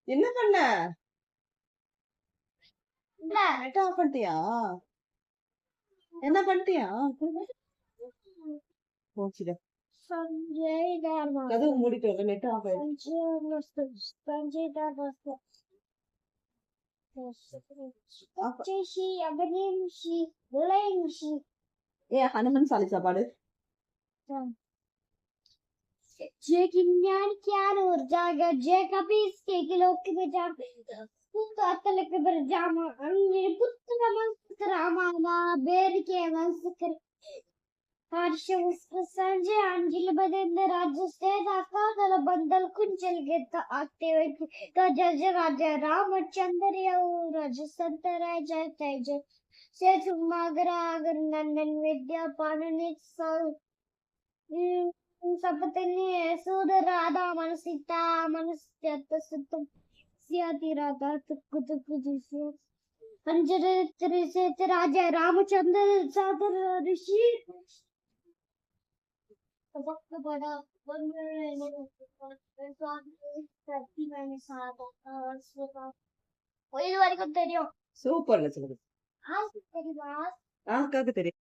என்ன பண்ண? Net off பண்ணிட்டியா? என்ன பண்ணிட்டியா? போச்சுடா. கதவு மூடிட்டு வர நெட் ஆஃப் ஆயிடுச்சு. ஏ ஹனுமன் சாலிசா பாடு. जे की ज्ञान ज्ञान और जागा जे कभी इसके किलोक में जा पुत्र अतल के बर जामा अन्य पुत्र मंत्र रामाना बेर के मंत्र हर्ष उसके संजय अंजिल बदेंद्र राज्य से दाका दल बंदल कुंचल के आते हुए तो जज राजा रामचंद्र या राज संत राजा तेज से सुमागरा अगर नंदन विद्या पानने सपतनी सूद राधा मन सीता मन सुत सियाती राधा तुक जिसे अंजर त्रिसे राजा रामचंद्र सादर ऋषि वक्त बड़ा मैंने साथ वही वाली को तेरी சூப்பர்ல சொல்லுது. आज तेरी बात ஆக்காக்கு தெரியும்.